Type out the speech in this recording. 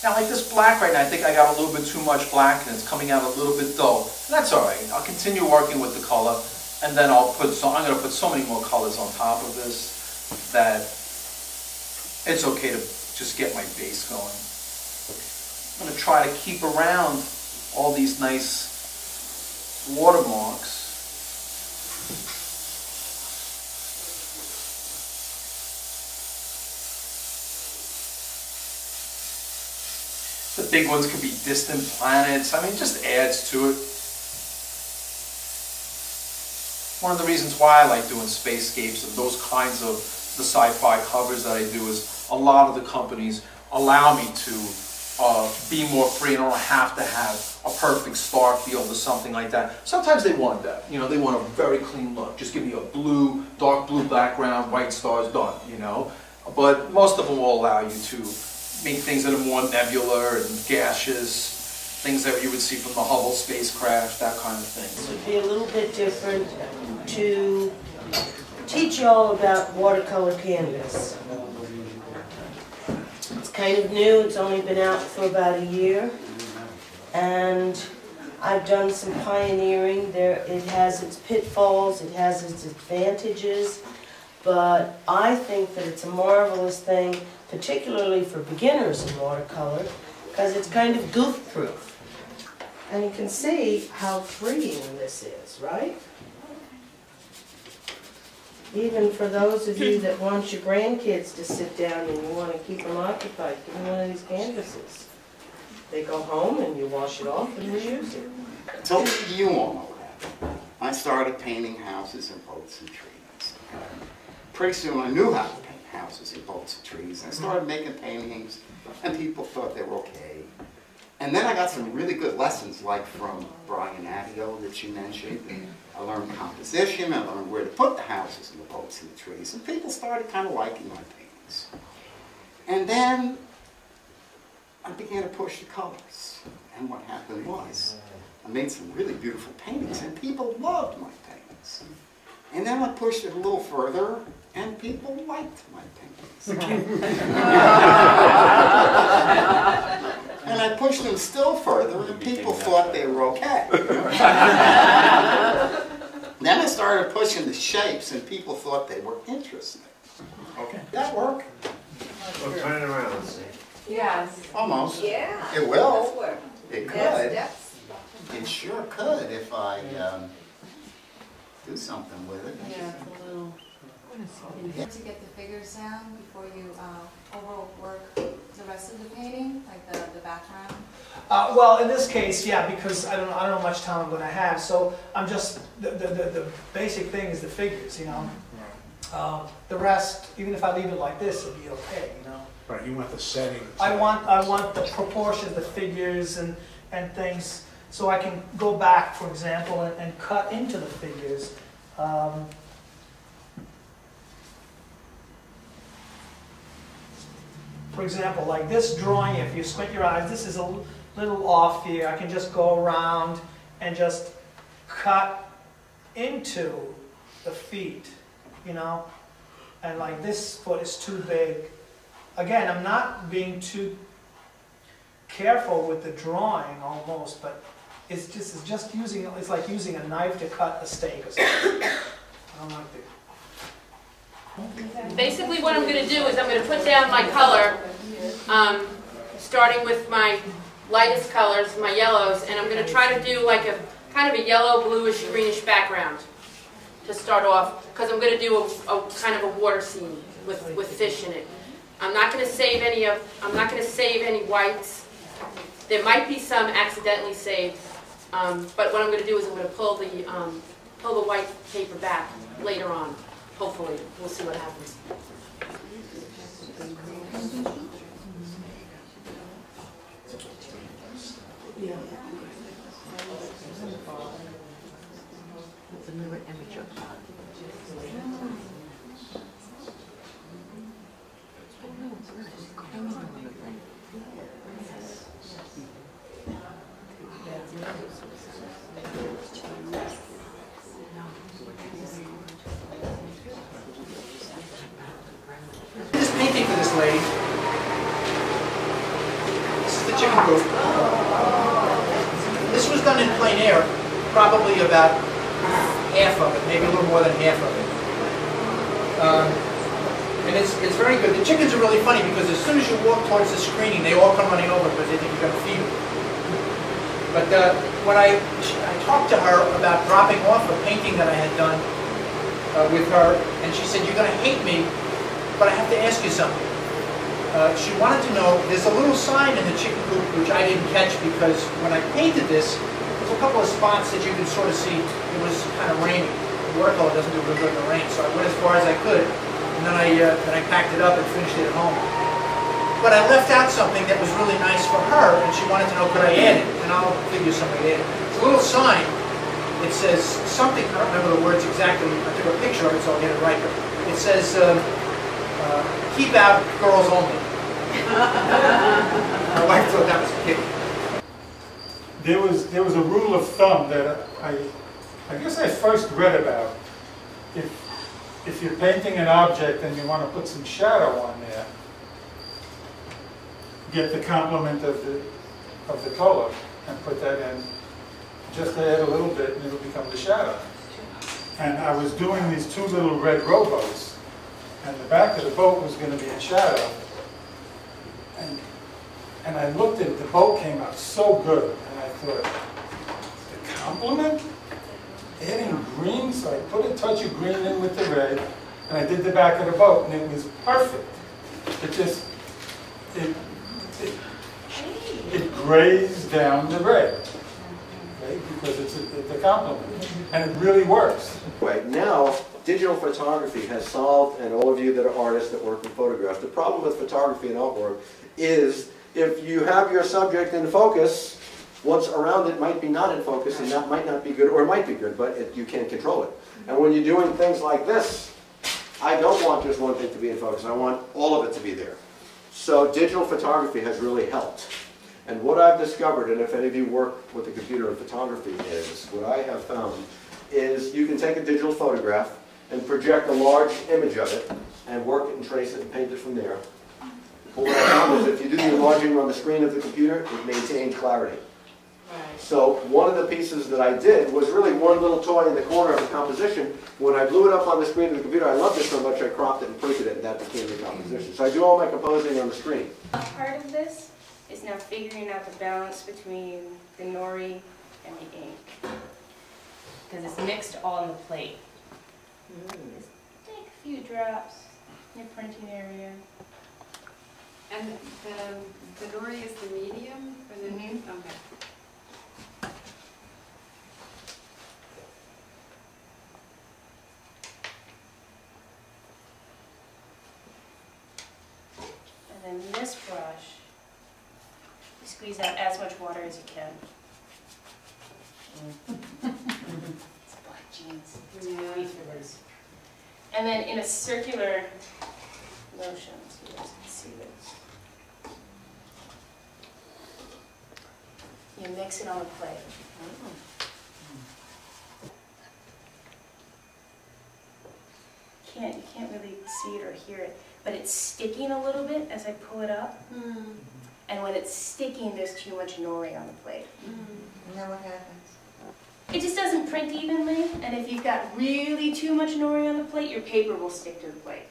Now like this black right now, I think I got a little bit too much black and it's coming out a little bit dull. And that's all right. I'll continue working with the color, and then I'm going to put so many more colors on top of this that it's okay to just get my base going. I'm going to try to keep around all these nice watermarks. The big ones could be distant planets. I mean, it just adds to it. One of the reasons why I like doing spacescapes and those kinds of the sci-fi covers that I do is a lot of the companies allow me to be more free, and I don't have to have a perfect star field or something like that. Sometimes they want that. You know, they want a very clean look. Just give me a blue, dark blue background, white stars, done, you know. But most of them will allow you to make things that are more nebular and gaseous, things that you would see from the Hubble spacecraft, that kind of thing. It would be a little bit different to teach you all about watercolor canvas. It's kind of new, it's only been out for about a year, and I've done some pioneering. It has its pitfalls, it has its advantages, but I think that it's a marvelous thing, particularly for beginners in watercolor, because it's kind of goof-proof. And you can see how freeing this is, right? Even for those of you that want your grandkids to sit down and you want to keep them occupied, give them one of these canvases. They go home and you wash it off and reuse it. So you all know that. I started painting houses and boats and trees. Pretty soon I knew how to paint houses and boats and trees. I started making paintings and people thought they were okay. And then I got some really good lessons, like from Brian Adio that you mentioned. I learned composition, I learned where to put the houses and the boats and the trees, and people started kind of liking my paintings. And then I began to push the colors. And what happened was, I made some really beautiful paintings, and people loved my paintings. And then I pushed it a little further, and people liked my paintings. And I pushed them still further, and people thought they were okay. You know? Then I started pushing the shapes, and people thought they were interesting. Okay, that work? Well, turn it around. Yes. Almost. Yeah. It will. That's work. It could. Yes. It sure could if I do something with it. Yeah, it's a little. Yeah. To get the figures down before you overwork the rest of the painting, like the background? Well, in this case, yeah, because I don't know how much time I'm going to have. So I'm just the basic thing is the figures, you know. The rest, even if I leave it like this, it'll be okay, you know. Right, you want the setting. I want the proportions, the figures, and things, so I can go back, for example, and cut into the figures. For example, like this drawing, if you squint your eyes, this is a little off here. I can just go around and just cut into the feet, you know? And like this foot is too big. Again, I'm not being too careful with the drawing almost, but it's just using, it's like using a knife to cut a steak or something. I don't like to. Basically what I'm going to do is I'm going to put down my color, starting with my lightest colors, my yellows, and I'm going to try to do like a kind of a yellow, bluish, greenish background to start off, because I'm going to do a kind of a water scene with fish in it. I'm not going to save any whites. There might be some accidentally saved, but what I'm going to do is I'm going to pull the white paper back later on. Hopefully, we'll see what happens. Yeah. It's a mirror image of God. This painting for this lady. This is chicken coop. This was done in plein air, probably about half of it, maybe a little more than half of it. And it's very good. The chickens are really funny because as soon as you walk towards the screening, they all come running over because they think you're going to feed them. But when I talked to her about dropping off a painting that I had done with her, and she said, "You're going to hate me, but I have to ask you something." She wanted to know, there's a little sign in the chicken coop which I didn't catch because when I painted this, there's a couple of spots that you can sort of see. It was kind of raining. Watercolor doesn't do real good in the rain, so I went as far as I could, and then I packed it up and finished it at home. But I left out something that was really nice for her, and she wanted to know, could I add it? And I'll figure something to add it. It's a little sign. It says something, I don't remember the words exactly. I took a picture of it, so I'll get it right. But it says, keep out, girls only. My wife thought that was kidding. There was a rule of thumb that I guess I first read about. If you're painting an object and you want to put some shadow on there, get the complement of the color and put that in. Just add a little bit and it'll become the shadow. And I was doing these two little red rowboats, and the back of the boat was going to be in shadow. And I looked at it, the boat came out so good, and I thought, the complement? Adding green, so I put a touch of green in with the red, and I did the back of the boat, and it was perfect. It grazed down the red, okay? Because it's a complement, and it really works. Right now, digital photography has solved, and all of you that are artists that work with photographs, the problem with photography and artwork is if you have your subject in focus, what's around it might be not in focus, and that might not be good, or it might be good, but you can't control it. And when you're doing things like this, I don't want just one thing to be in focus, I want all of it to be there. So digital photography has really helped. And what I've discovered, and if any of you work with a computer in photography, is what I have found is you can take a digital photograph and project a large image of it and work it and trace it and paint it from there. But what I found is if you do the enlarging on the screen of the computer, it maintains clarity. So one of the pieces that I did was really one little toy in the corner of the composition. When I blew it up on the screen of the computer, I loved it so much I cropped it and printed it, and that became the composition. So I do all my composing on the screen. Part of this is now figuring out the balance between the nori and the ink. Because it's mixed all on the plate. Just take a few drops in your printing area. And the nori is the medium? Or the Okay. And then this brush, you squeeze out as much water as you can. It's black jeans. It's squeeze for this. And then in a circular motion, so you guys can see this. You mix it on the plate. You can't really see it or hear it, but it's sticking a little bit as I pull it up. And when it's sticking, there's too much nori on the plate. And then what happens? It just doesn't print evenly, and if you've got really too much nori on the plate, your paper will stick to the plate.